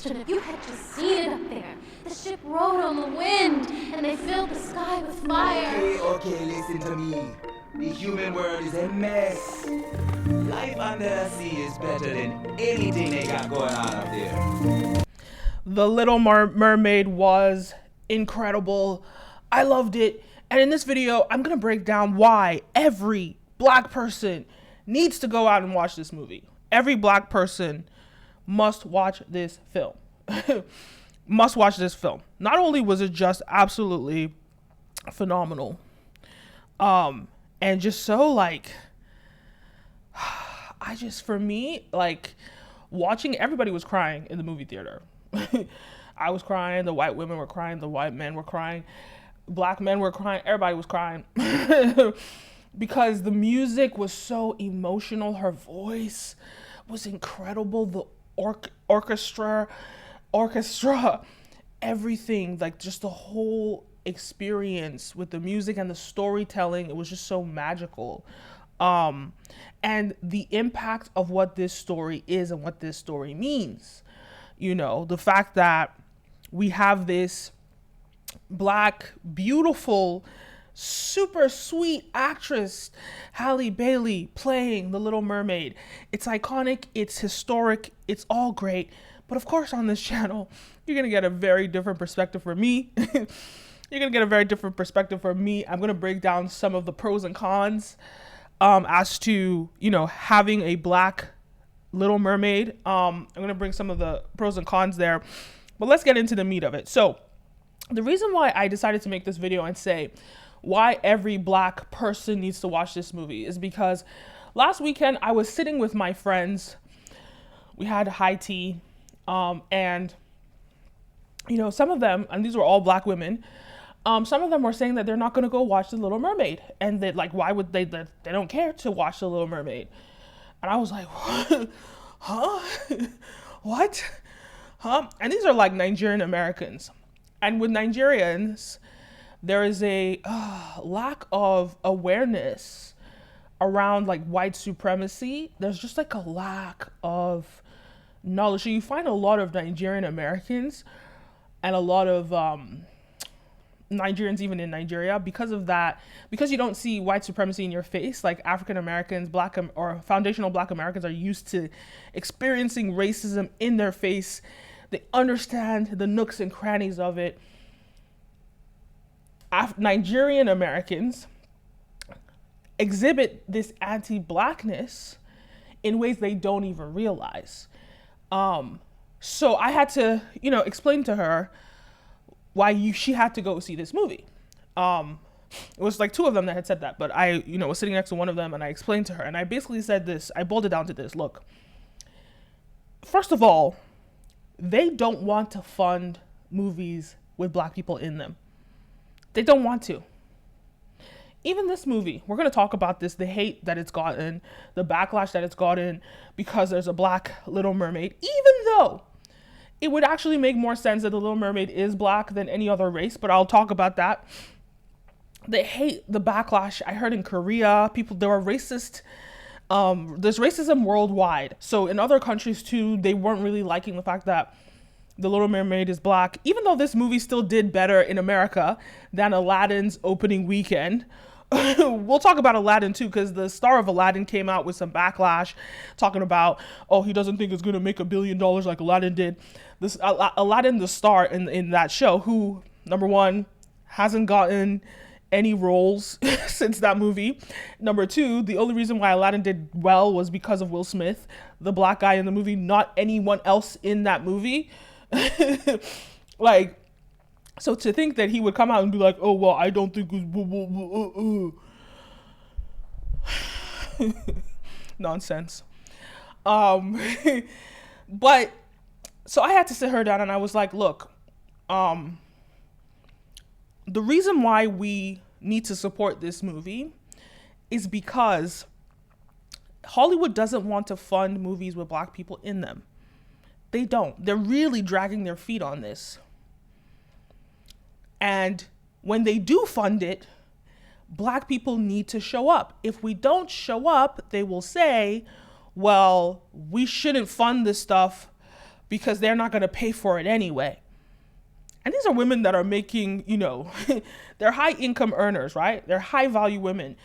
Imagine if you had just seen it up there. The ship rode on the wind, and they filled the sky with fire. Okay, listen to me. The human world is a mess. Life under the sea is better than anything they got going on up there. The Little Mermaid was incredible. I loved it. And in this video, I'm going to break down why every black person needs to go out and watch this movie. Every black person must watch this film. Must watch this film. Not only was it just absolutely phenomenal, and just so like, for me, like watching, everybody was crying in the movie theater. I was crying, the white women were crying, the white men were crying, black men were crying, everybody was crying. Because the music was so emotional, her voice was incredible, the orchestra, everything, like just the whole experience with the music and the storytelling, it was just so magical. And the impact of what this story is and what this story means. You know, the fact that we have this black, beautiful, super sweet actress, Halle Bailey, playing the Little Mermaid. It's iconic, it's historic, it's all great. But of course, on this channel, you're going to get a very different perspective from me. You're going to get a very different perspective from me. I'm going to break down some of the pros and cons as to, you know, having a black Little Mermaid. I'm going to bring some of the pros and cons there. But let's get into the meat of it. So the reason why I decided to make this video and say why every black person needs to watch this movie is because last weekend I was sitting with my friends. We had high tea. And, you know, some of them, and these were all black women, some of them were saying that they're not going to go watch The Little Mermaid. And that, like, why would they don't care to watch The Little Mermaid. And I was like, huh? What? Huh? And these are like Nigerian Americans. And with Nigerians, there is a lack of awareness around like white supremacy. There's just like a lack of knowledge. So you find a lot of Nigerian Americans and a lot of Nigerians even in Nigeria because of that, because you don't see white supremacy in your face. Like African Americans, black or foundational black Americans are used to experiencing racism in their face. They understand the nooks and crannies of it. Nigerian Americans exhibit this anti-blackness in ways they don't even realize. So I had to, you know, explain to her why she had to go see this movie. It was like two of them that had said that, but I, you know, was sitting next to one of them and I explained to her and I basically said this, I boiled it down to this. Look, first of all, they don't want to fund movies with black people in them. They don't want to. Even this movie, we're going to talk about this, the hate that it's gotten, the backlash that it's gotten because there's a black Little Mermaid, even though it would actually make more sense that the Little Mermaid is black than any other race, but I'll talk about that. They hate the backlash. I heard in Korea, there are racist, there's racism worldwide. So in other countries too, they weren't really liking the fact that the Little Mermaid is black, even though this movie still did better in America than Aladdin's opening weekend. We'll talk about Aladdin too, because the star of Aladdin came out with some backlash talking about, oh, he doesn't think it's going to make $1 billion like Aladdin did. This Aladdin, the star in that show, who, number one, hasn't gotten any roles since that movie. Number two, the only reason why Aladdin did well was because of Will Smith, the black guy in the movie, not anyone else in that movie. Like, so to think that he would come out and be like, oh, well, I don't think it was nonsense. But so I had to sit her down and I was like, look, the reason why we need to support this movie is because Hollywood doesn't want to fund movies with black people in them. They don't. They're really dragging their feet on this. And when they do fund it, black people need to show up. If we don't show up, they will say, well, we shouldn't fund this stuff because they're not going to pay for it anyway. And these are women that are making, they're high income earners, right? They're high value women.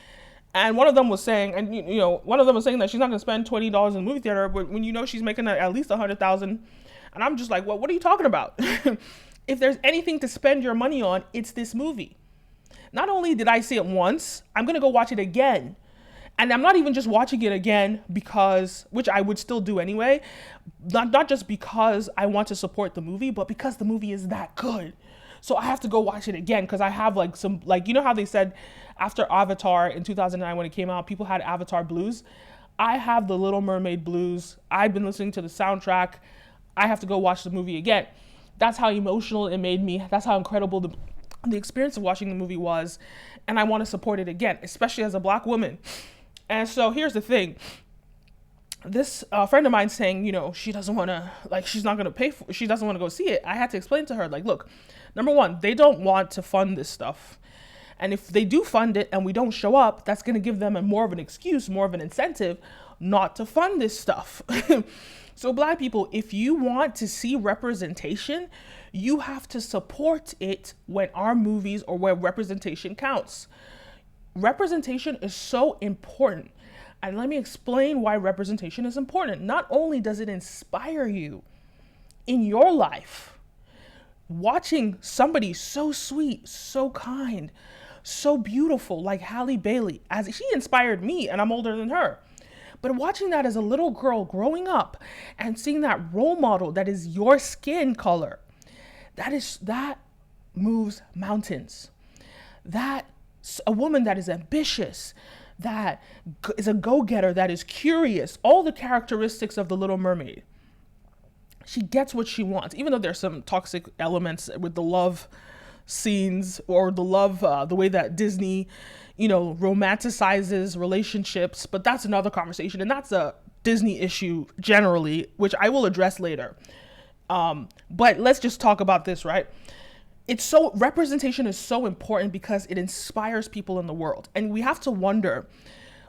And one of them was saying, that she's not going to spend $20 in the movie theater, but when she's making at least $100,000. And I'm just like, well, what are you talking about? If there's anything to spend your money on, it's this movie. Not only did I see it once, I'm going to go watch it again. And I'm not even just watching it again because, which I would still do anyway, not just because I want to support the movie, but because the movie is that good. So I have to go watch it again because I have how they said after Avatar in 2009 when it came out, people had Avatar blues. I have the Little Mermaid blues. I've been listening to the soundtrack. I have to go watch the movie again. That's how emotional it made me. That's how incredible the experience of watching the movie was. And I want to support it again, especially as a Black woman. And so here's the thing. This friend of mine saying, she doesn't want to, she's not going to pay for, she doesn't want to go see it. I had to explain to her, look, number one, they don't want to fund this stuff. And if they do fund it and we don't show up, that's going to give them more of an excuse, more of an incentive not to fund this stuff. So Black people, if you want to see representation, you have to support it when our movies or where representation counts. Representation is so important. And let me explain why representation is important. Not only does it inspire you in your life, watching somebody so sweet, so kind, so beautiful like Halle Bailey, as she inspired me, and I'm older than her. But watching that as a little girl growing up and seeing that role model that is your skin color, that moves mountains. A woman that is ambitious, that is a go-getter, that is curious, all the characteristics of the Little Mermaid. She gets what she wants, even though there's some toxic elements with the love scenes or the way that Disney, romanticizes relationships. But that's another conversation, and that's a Disney issue generally, which I will address later. But let's just talk about this, right? Representation is so important because it inspires people in the world. And we have to wonder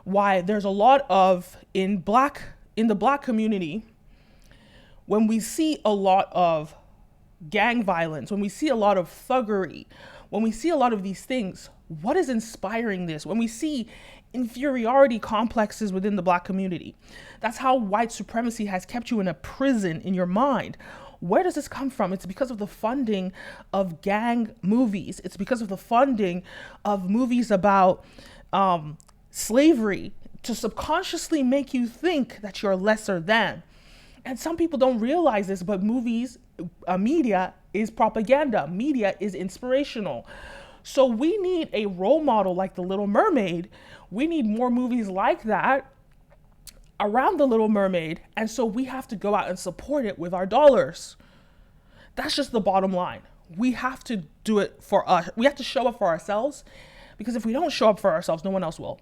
why there's a lot of, in the Black community, when we see a lot of gang violence, when we see a lot of thuggery, when we see a lot of these things, what is inspiring this? When we see inferiority complexes within the Black community, that's how white supremacy has kept you in a prison in your mind. Where does this come from? It's because of the funding of gang movies. It's because of the funding of movies about slavery to subconsciously make you think that you're lesser than. And some people don't realize this, but media is propaganda. Media is inspirational. So we need a role model like The Little Mermaid. We need more movies like that around The Little Mermaid, and so we have to go out and support it with our dollars. That's just the bottom line. We have to do it for us. We have to show up for ourselves, because if we don't show up for ourselves, no one else will.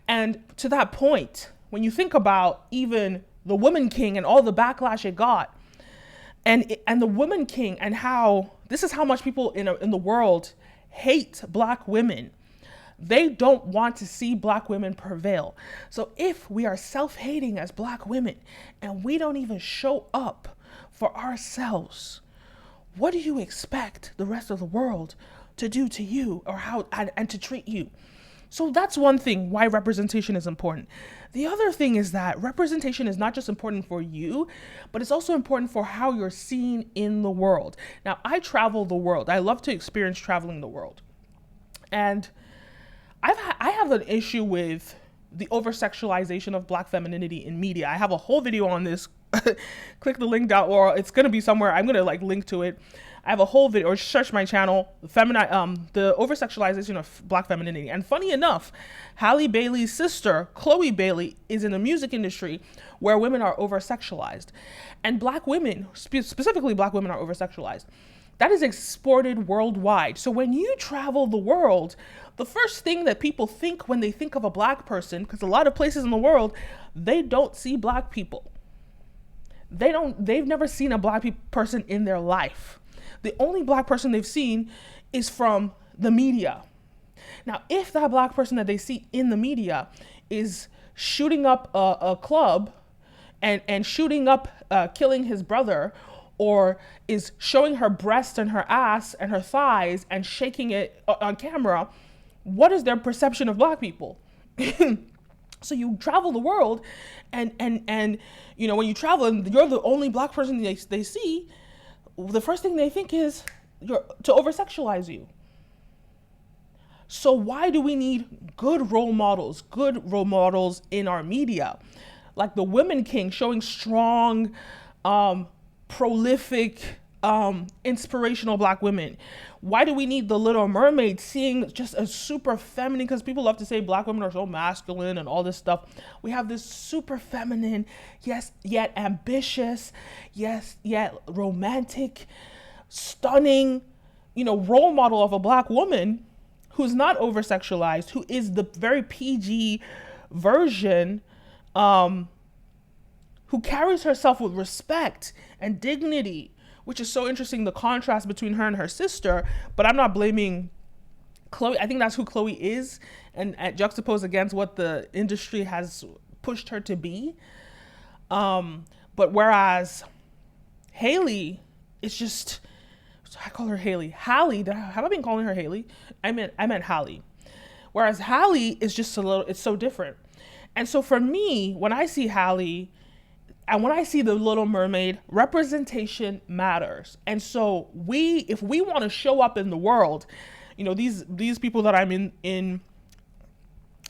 And to that point, when you think about even the Woman King and all the backlash it got, and the Woman King, and how this is how much people in the world hate Black women. They don't want to see Black women prevail. So if we are self-hating as Black women and we don't even show up for ourselves, what do you expect the rest of the world to do to you or how and to treat you? So that's one thing why representation is important. The other thing is that representation is not just important for you, but it's also important for how you're seen in the world. Now, I travel the world. I love to experience traveling the world. And I have an issue with the over-sexualization of Black femininity in media. I have a whole video on this. Click the link down, or it's going to be somewhere. I'm going to link to it. I have a whole video, or search my channel, the over-sexualization of Black femininity. And funny enough, Halle Bailey's sister, Chloe Bailey, is in the music industry where women are over-sexualized. And Black women, specifically Black women, are over-sexualized. That is exported worldwide. So when you travel the world, the first thing that people think when they think of a Black person, because a lot of places in the world, they don't see Black people. They've never seen a Black person in their life. The only Black person they've seen is from the media. Now, if that Black person that they see in the media is shooting up a club and shooting up, killing his brother, or is showing her breast and her ass and her thighs and shaking it on camera, what is their perception of black people? So you travel the world, and you know, when you travel and you're the only black person they see, the first thing they think is to over-sexualize you. So why do we need good role models in our media? Like the Women King showing strong, prolific, inspirational black women. Why do we need the Little Mermaid seeing just a super feminine, because people love to say black women are so masculine and all this stuff. We have this super feminine, yes, yet ambitious, yes, yet romantic, stunning, role model of a black woman who's not over-sexualized, who is the very PG version, who carries herself with respect and dignity, which is so interesting, the contrast between her and her sister. But I'm not blaming Chloe. I think that's who Chloe is, and juxtaposed against what the industry has pushed her to be. But whereas Haley is just, I call her Haley. Hallie, have I been calling her Haley? I meant Hallie. Whereas Hallie is just it's so different. And so for me, when I see Hallie, and when I see the Little Mermaid, representation matters. And so if we want to show up in the world, these people that I'm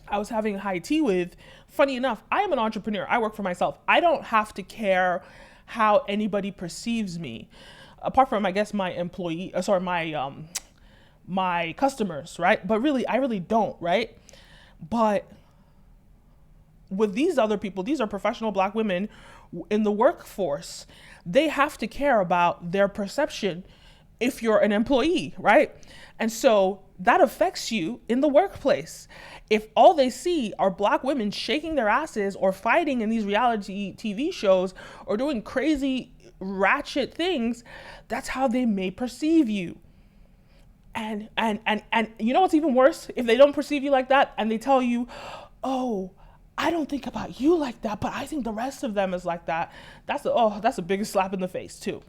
I was having high tea with, funny enough, I am an entrepreneur. I work for myself. I don't have to care how anybody perceives me, apart from, I guess, my my customers, right? But really, I really don't, right? But with these other people, these are professional black women in the workforce. They have to care about their perception if you're an employee, right? And so that affects you in the workplace. If all they see are black women shaking their asses or fighting in these reality TV shows or doing crazy ratchet things, that's how they may perceive you. And you know what's even worse? If they don't perceive you like that and they tell you, oh, I don't think about you like that, but I think the rest of them is like that. That's the biggest slap in the face too.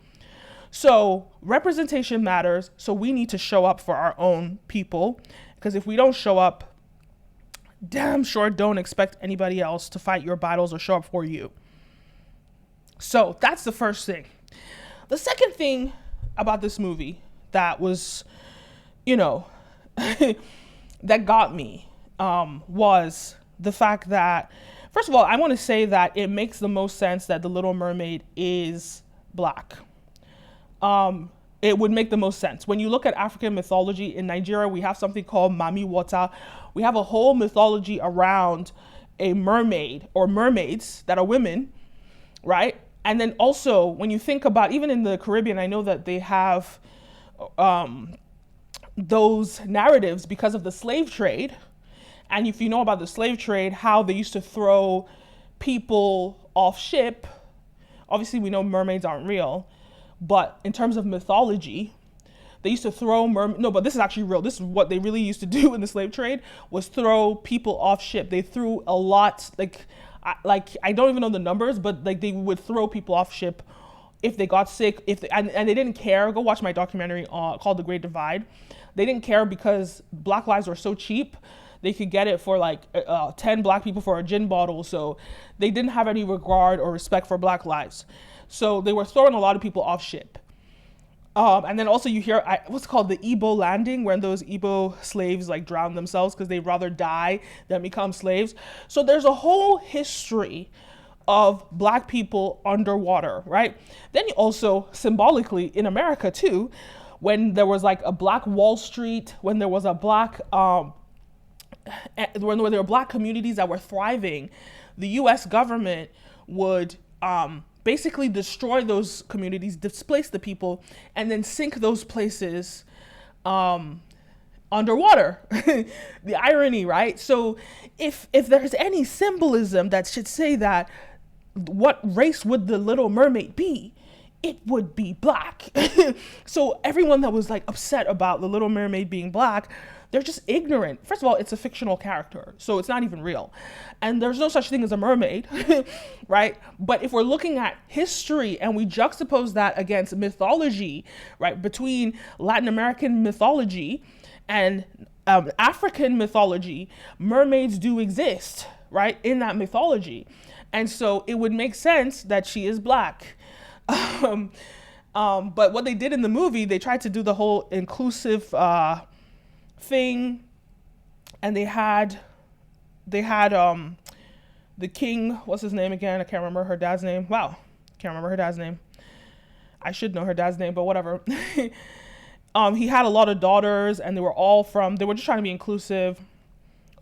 So representation matters. So we need to show up for our own people, because if we don't show up, damn sure don't expect anybody else to fight your battles or show up for you. So that's the first thing. The second thing about this movie that was, that got me, was the fact that, first of all, I want to say that it makes the most sense that the Little Mermaid is black. It would make the most sense. When you look at African mythology, in Nigeria, we have something called Mami Wata. We have a whole mythology around a mermaid or mermaids that are women, right? And then also, when you think about, even in the Caribbean, I know that they have those narratives because of the slave trade. And if you know about the slave trade, how they used to throw people off ship, obviously we know mermaids aren't real, but in terms of mythology, they used to throw but this is actually real. This is what they really used to do in the slave trade, was throw people off ship. They threw a lot, I don't even know the numbers, but they would throw people off ship if they got sick, and they didn't care. Go watch my documentary called The Great Divide. They didn't care because black lives were so cheap. They could get it for 10 black people for a gin bottle. So they didn't have any regard or respect for black lives. So they were throwing a lot of people off ship. And then also you hear what's called the Igbo landing, when those Igbo slaves drown themselves because they'd rather die than become slaves. So there's a whole history of black people underwater, right? Then also symbolically in America too, when there was a black Wall Street, when there was a black, when there were black communities that were thriving, the US government would basically destroy those communities, displace the people, and then sink those places underwater. The irony, right? So if there's any symbolism that should say that, what race would the Little Mermaid be? It would be black. So everyone that was upset about the Little Mermaid being black, they're just ignorant. First of all, it's a fictional character, so it's not even real. And there's no such thing as a mermaid, right? But if we're looking at history and we juxtapose that against mythology, right, between Latin American mythology and African mythology, mermaids do exist, right, in that mythology. And so it would make sense that she is black. But what they did in the movie, they tried to do the whole inclusive thing, and they had the king, what's his name again? I can't remember her dad's name. Wow, can't remember her dad's name. I should know her dad's name, but whatever. He had a lot of daughters, and they were just trying to be inclusive.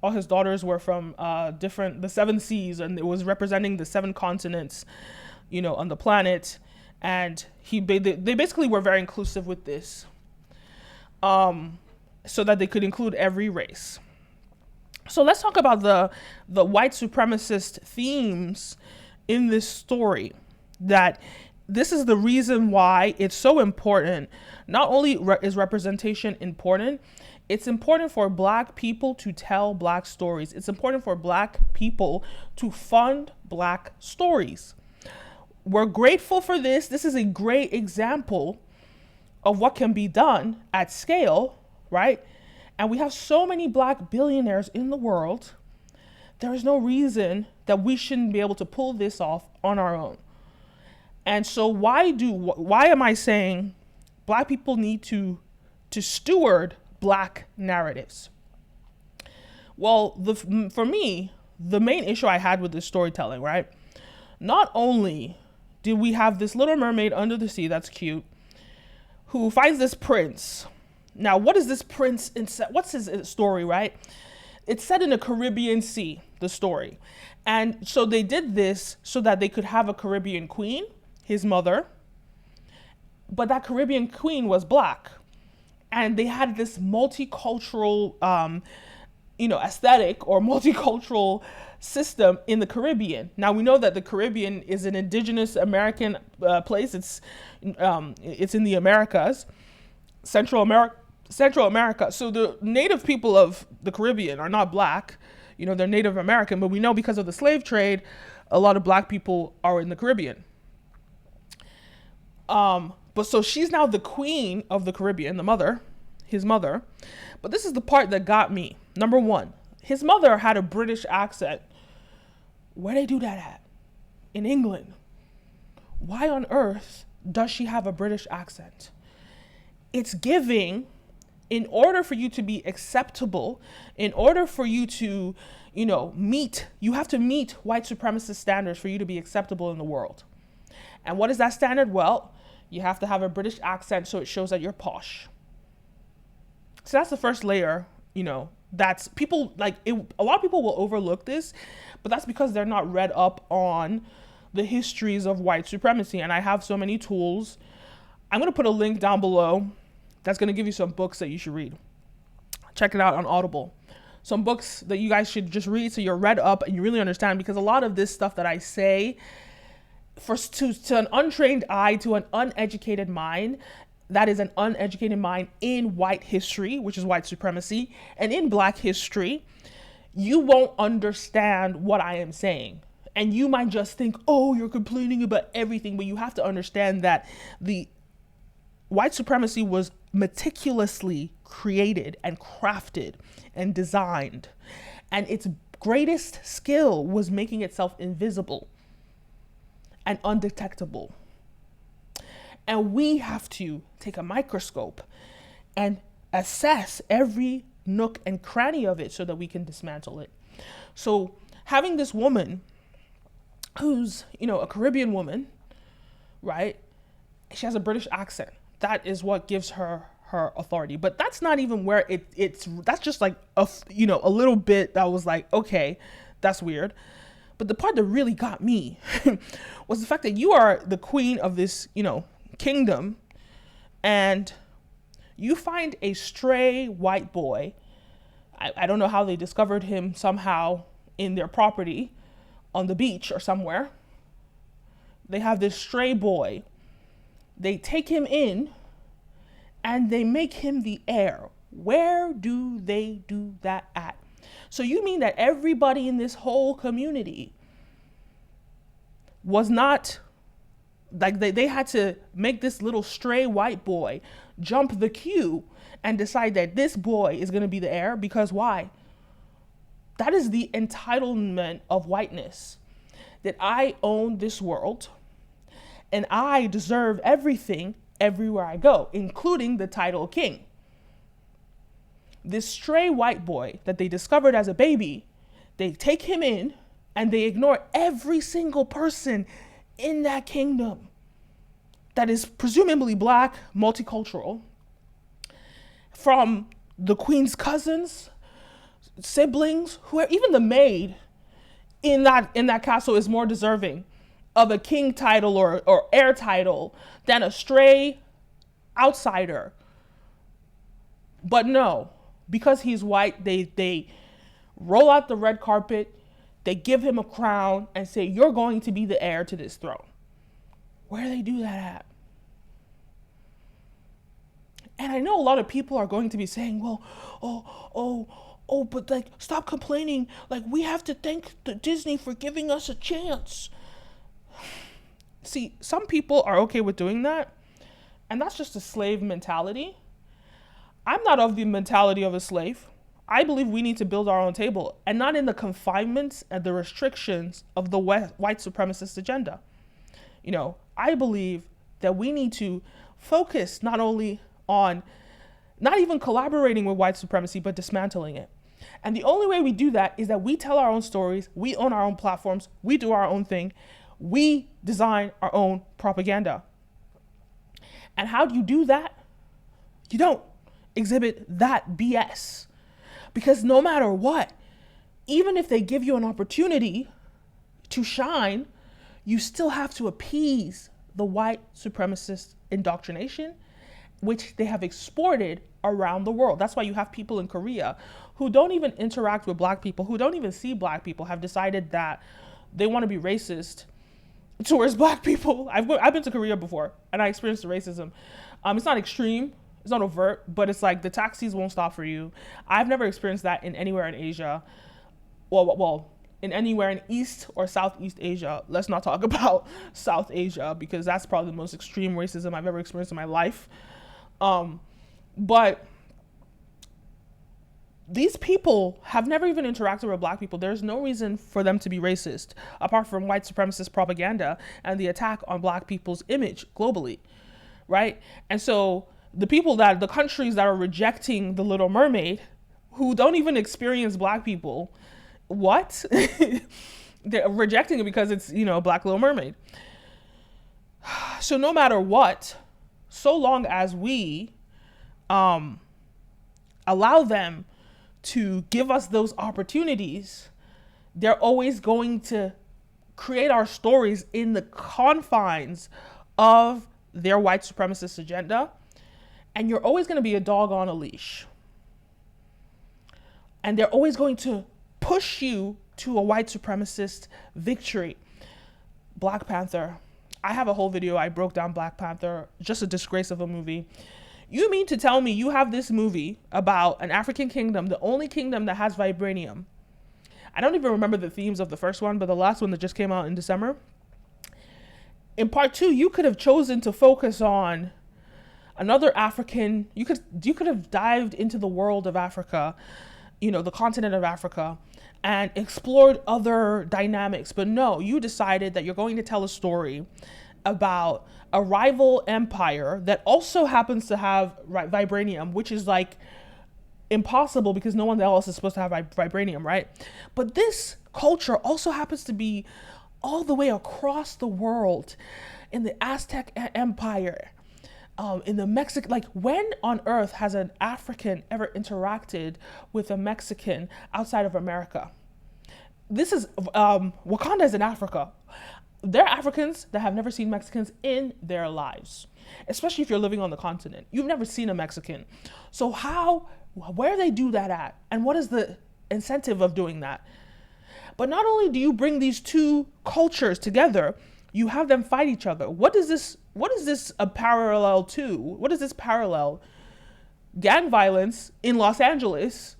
All his daughters were from the 7 seas, and it was representing the 7 continents, on the planet. And they basically were very inclusive with this, so that they could include every race. So let's talk about the white supremacist themes in this story. That this is the reason why it's so important. Not only is representation important, it's important for Black people to tell Black stories. It's important for Black people to fund Black stories. We're grateful for this. This is a great example of what can be done at scale, right? And we have so many Black billionaires in the world. There is no reason that we shouldn't be able to pull this off on our own. And so why am I saying Black people need to steward Black narratives? Well, for me, the main issue I had with this storytelling, right? Not only did we have this little mermaid under the sea, that's cute, who finds this prince. Now, what is this prince? What's his story, right? It's set in the Caribbean Sea, the story. And so they did this so that they could have a Caribbean queen, his mother. But that Caribbean queen was Black. And they had this multicultural, aesthetic or multicultural system in the Caribbean. Now we know that the Caribbean is an indigenous American place. It's in the Americas, Central America. So the native people of the Caribbean are not Black. They're Native American, but we know because of the slave trade, a lot of Black people are in the Caribbean. But so she's now the queen of the Caribbean, his mother. But this is the part that got me. Number one, his mother had a British accent. Where they do that at? In England. Why on earth does she have a British accent? It's giving, in order for you to be acceptable, in order for you to, you have to meet white supremacist standards for you to be acceptable in the world. And what is that standard? Well, you have to have a British accent so it shows that you're posh. So that's the first layer, that's people like it. A lot of people will overlook this, but that's because they're not read up on the histories of white supremacy. And I have so many tools. I'm going to put a link down below that's going to give you some books that you should read. Check it out on Audible. Some books that you guys should just read so you're read up and you really understand, because a lot of this stuff that I say to an untrained eye, to an uneducated mind, that is an uneducated mind in white history, which is white supremacy, and in Black history, you won't understand what I am saying. And you might just think, oh, you're complaining about everything, but you have to understand that the white supremacy was meticulously created and crafted and designed. And its greatest skill was making itself invisible and undetectable. And we have to take a microscope and assess every nook and cranny of it so that we can dismantle it. So having this woman who's, a Caribbean woman, right? She has a British accent. That is what gives her authority. But that's not even where that's just like a little bit that was like, okay, that's weird. But the part that really got me was the fact that you are the queen of this, kingdom, and you find a stray white boy. I don't know how they discovered him somehow in their property on the beach or somewhere. They have this stray boy. They take him in and they make him the heir. Where do they do that at? So you mean that everybody in this whole community was not, like they had to make this little stray white boy jump the queue and decide that this boy is going to be the heir? Because why? That is the entitlement of whiteness. That I own this world and I deserve everything everywhere I go, including the title king. This stray white boy that they discovered as a baby, they take him in and they ignore every single person in that kingdom that is presumably black, multicultural, from the queen's cousins, siblings, even the maid in that castle is more deserving of a king title or heir title than a stray outsider. But no, because he's white, they roll out the red carpet, they give him a crown and say, you're going to be the heir to this throne. Where do they do that at? And I know a lot of people are going to be saying, well, but like, stop complaining. Like, we have to thank the Disney for giving us a chance. See, some people are okay with doing that, and that's just a slave mentality. I'm not of the mentality of a slave. I believe we need to build our own table, and not in the confinements and the restrictions of the white supremacist agenda. You know, I believe that we need to focus not only on not even collaborating with white supremacy, but dismantling it. And the only way we do that is that we tell our own stories, we own our own platforms, we do our own thing, we design our own propaganda. And how do you do that? You don't exhibit that BS. Because no matter what, even if they give you an opportunity to shine, you still have to appease the white supremacist indoctrination, which they have exported around the world. That's why you have people in Korea who don't even interact with black people, who don't even see black people, have decided that they want to be racist towards black people. I've been to Korea before and I experienced the racism. It's not extreme, it's not overt, but it's like the taxis won't stop for you. I've never experienced that in anywhere in Asia. Well, in anywhere in East or Southeast Asia. Let's not talk about South Asia because that's probably the most extreme racism I've ever experienced in my life. But these people have never even interacted with black people. There's no reason for them to be racist apart from white supremacist propaganda and the attack on black people's image globally, right? And so the countries that are rejecting the Little Mermaid, who don't even experience black people, what? They're rejecting it because it's, Black Little Mermaid. So no matter what, so long as we allow them to give us those opportunities, they're always going to create our stories in the confines of their white supremacist agenda. And you're always going to be a dog on a leash. And they're always going to push you to a white supremacist victory. Black Panther. I have a whole video. I broke down Black Panther. Just a disgrace of a movie. You mean to tell me you have this movie about an African kingdom, the only kingdom that has vibranium? I don't even remember the themes of the first one, but the last one that just came out in December. In part 2, you could have chosen to focus on another African. You could have dived into the world of Africa, the continent of Africa, and explored other dynamics. But no, you decided that you're going to tell a story about a rival empire that also happens to have vibranium, which is like impossible because no one else is supposed to have vibranium, right? But this culture also happens to be all the way across the world in the Aztec Empire, in the Mexican. Like, when on earth has an African ever interacted with a Mexican outside of America? This is Wakanda is in Africa. There are Africans that have never seen Mexicans in their lives, especially if you're living on the continent. You've never seen a Mexican. So where they do that at? And what is the incentive of doing that? But not only do you bring these two cultures together, you have them fight each other. What is this a parallel to? What is this parallel gang violence in Los Angeles,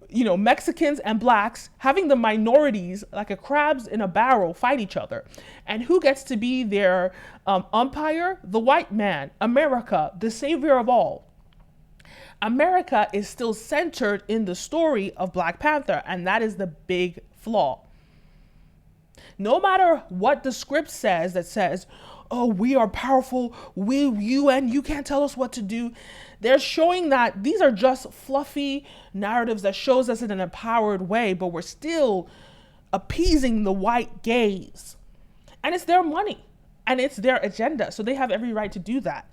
Mexicans and blacks having the minorities like a crabs in a barrel fight each other. And who gets to be their umpire? The white man, America, the savior of all. America is still centered in the story of Black Panther, and that is the big flaw. No matter what the script says that says, oh, we are powerful, you can't tell us what to do. They're showing that these are just fluffy narratives that shows us in an empowered way, but we're still appeasing the white gaze. And it's their money and it's their agenda. So they have every right to do that.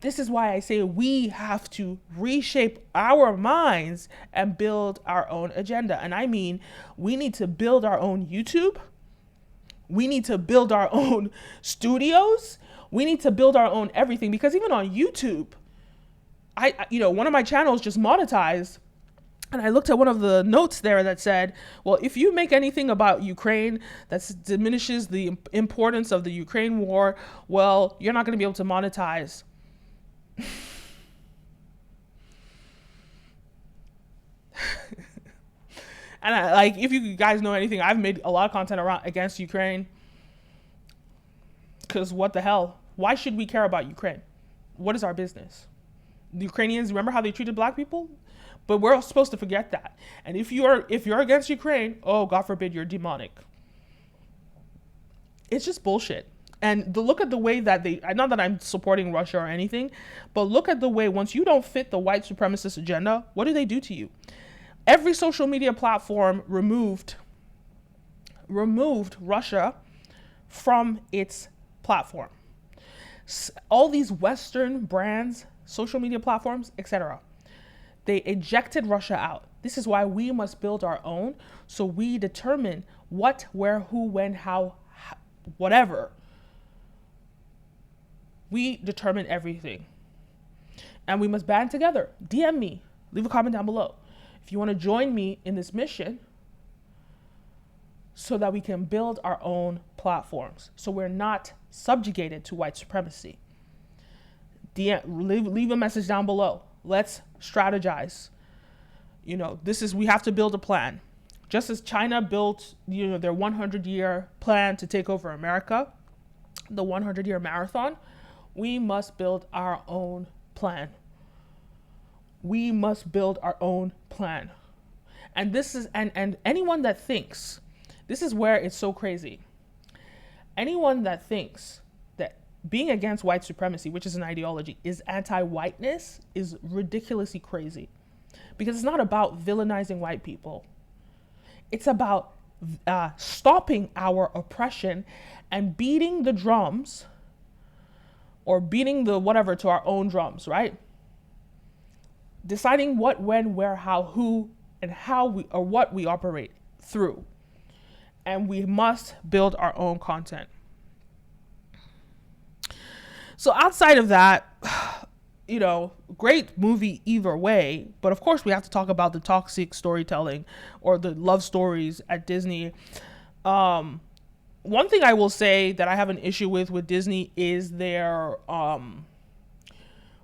This is why I say we have to reshape our minds and build our own agenda. And I mean, we need to build our own YouTube. We need to build our own studios. We need to build our own everything, because even on YouTube, one of my channels just monetized, and I looked at one of the notes there that said, well, if you make anything about Ukraine that diminishes the importance of the Ukraine war, well, you're not going to be able to monetize. And if you guys know anything, I've made a lot of content against Ukraine. Because what the hell? Why should we care about Ukraine? What is our business? The Ukrainians, remember how they treated black people? But we're supposed to forget that. And if you're against Ukraine, oh, God forbid, you're demonic. It's just bullshit. And look at the way that not that I'm supporting Russia or anything, but look at the way, once you don't fit the white supremacist agenda, what do they do to you? Every social media platform removed Russia from its platform. All these Western brands, social media platforms, etc. They ejected Russia out. This is why we must build our own, so we determine what, where, who, when, how, whatever. We determine everything. And we must band together. DM me. Leave a comment down below if you want to join me in this mission, so that we can build our own platforms, so we're not subjugated to white supremacy. Leave a message down below. Let's strategize. We have to build a plan. Just as China built, their 100-year plan to take over America, the 100-year marathon, we must build our own plan. We must build our own plan. And this is, and anyone that thinks, this is where it's so crazy. Anyone that thinks that being against white supremacy, which is an ideology, is anti-whiteness, is ridiculously crazy. Because it's not about villainizing white people. It's about stopping our oppression and beating the drums, or beating the whatever to our own drums, right? Deciding what, when, where, how, who, and how we, or what we operate through. And we must build our own content. So outside of that, great movie either way, but of course we have to talk about the toxic storytelling or the love stories at Disney. One thing I will say that I have an issue with Disney is their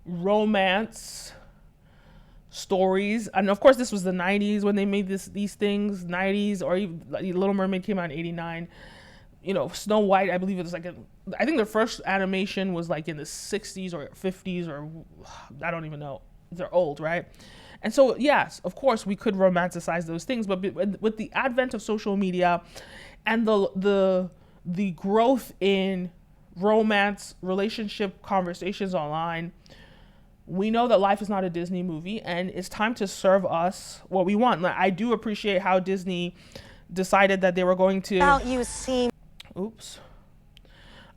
romance stories. And of course this was the 90s when they made these things, 90s, or even Little Mermaid came out in 89. Snow White, I believe it was I think their first animation was in the 60s or 50s, or I don't even know. They're old, right? And so, yes, of course we could romanticize those things, but with the advent of social media and the growth in romance relationship conversations online, we know that life is not a Disney movie, and it's time to serve us what we want. I do appreciate how Disney decided that they were going to... Oops.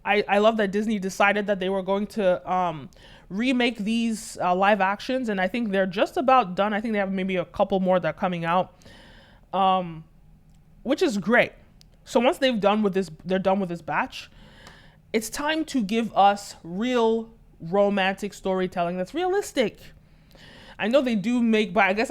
I love that Disney decided that they were going to remake these live actions, and I think they're just about done. I think they have maybe a couple more that are coming out, which is great. So once they're done with this batch, it's time to give us real romantic storytelling that's realistic. I know they do make, but I guess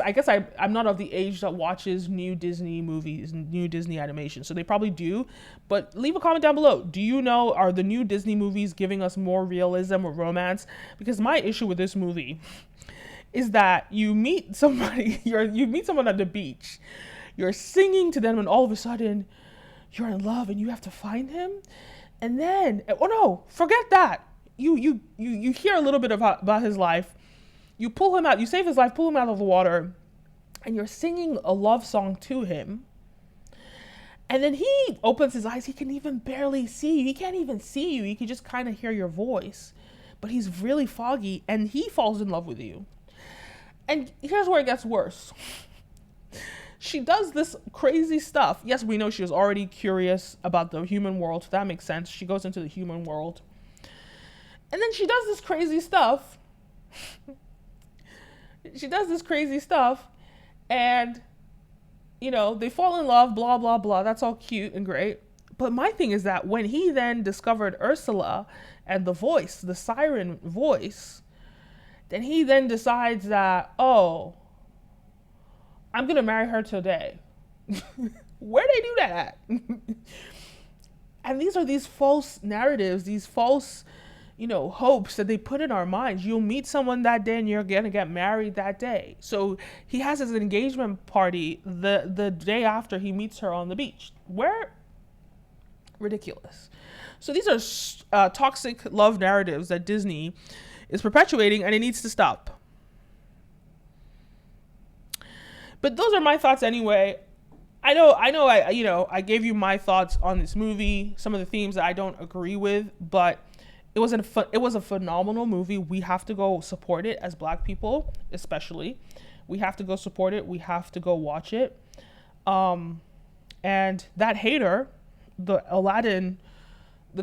I'm not of the age that watches new Disney movies, new Disney animation. So they probably do, but leave a comment down below. Do you know, are the new Disney movies giving us more realism or romance? Because my issue with this movie is that you meet somebody, you meet someone at the beach, you're singing to them, and all of a sudden you're in love and you have to find him. And then, oh no, forget that. You hear a little bit about his life. You pull him out, you save his life, pull him out of the water, and you're singing a love song to him. And then he opens his eyes. He can even barely see you. He can't even see you. He can just kind of hear your voice. But he's really foggy, and he falls in love with you. And here's where it gets worse. She does this crazy stuff. Yes, we know she was already curious about the human world. So that makes sense. She goes into the human world. And then she does this crazy stuff. And you know, they fall in love, blah, blah, blah. That's all cute and great. But my thing is that when he then discovered Ursula and the voice, the siren voice, then he then decides that, oh, I'm going to marry her today. Where'd they do that at? And these are these false narratives, these false, you know, hopes that they put in our minds. You'll meet someone that day and you're going to get married that day. So he has his engagement party the day after he meets her on the beach. Where? Ridiculous. So these are toxic love narratives that Disney is perpetuating, and it needs to stop. But those are my thoughts anyway. I gave you my thoughts on this movie, some of the themes that I don't agree with, but it was a phenomenal movie. We have to go support it as Black people, especially. We have to go support it. We have to go watch it. And that hater, the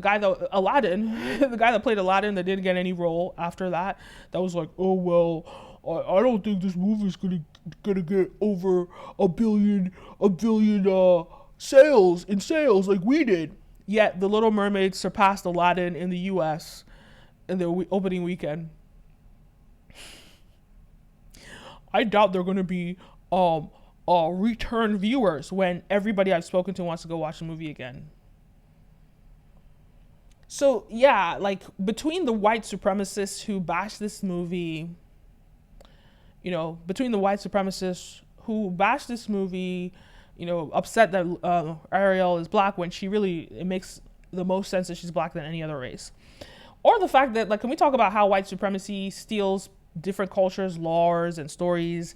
guy that played Aladdin that didn't get any role after that was like, oh well, I don't think this movie's gonna get over a billion sales like we did. Yet, The Little Mermaid surpassed Aladdin in the U.S. in the opening weekend. I doubt they're going to be return viewers when everybody I've spoken to wants to go watch the movie again. So, yeah, like, between the white supremacists who bash this movie, upset that Ariel is Black when it makes the most sense that she's Black than any other race. Or the fact that, like, can we talk about how white supremacy steals different cultures, laws, and stories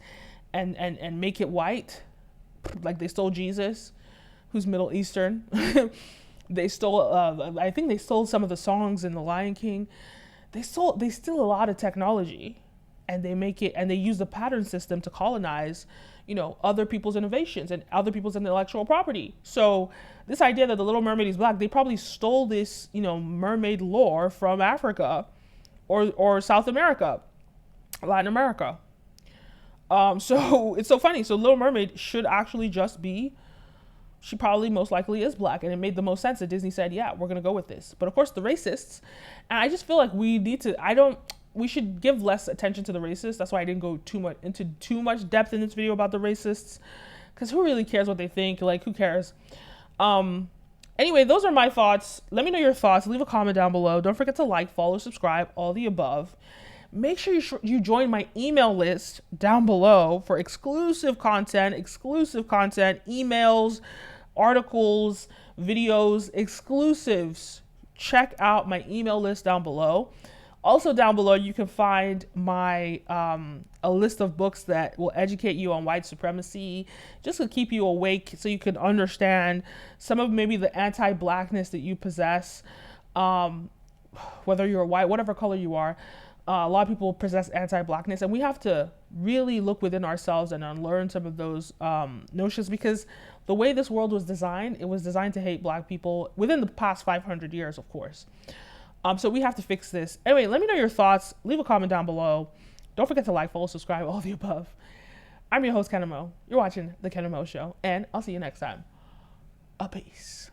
and make it white? Like they stole Jesus, who's Middle Eastern. They stole, I think they stole some of the songs in The Lion King. They steal a lot of technology, and they use the pattern system to colonize other people's innovations and other people's intellectual property. So this idea that The Little Mermaid is Black, they probably stole this, mermaid lore from Africa or South America, Latin America. So it's so funny. So Little Mermaid should actually just be, she probably most likely is Black, and it made the most sense that Disney said, yeah, we're going to go with this. But of course the racists, and I just feel like we should give less attention to the racists. That's why I didn't go into too much depth in this video about the racists, because who really cares what they think? Like, who cares? Anyway, those are my thoughts. Let me know your thoughts. Leave a comment down below. Don't forget to like, follow, subscribe, all the above. Make sure you join my email list down below for exclusive content, emails, articles, videos, exclusives. Check out my email list down below. Also down below, you can find my a list of books that will educate you on white supremacy, just to keep you awake so you can understand some of maybe the anti-Blackness that you possess, whether you're white, whatever color you are. A lot of people possess anti-Blackness, and we have to really look within ourselves and unlearn some of those notions, because the way this world was designed, it was designed to hate Black people within the past 500 years, of course. So we have to fix this. Anyway, let me know your thoughts. Leave a comment down below. Don't forget to like, follow, subscribe, all the above. I'm your host, Kenna Mo. You're watching The Kenna Mo Show, and I'll see you next time. A peace.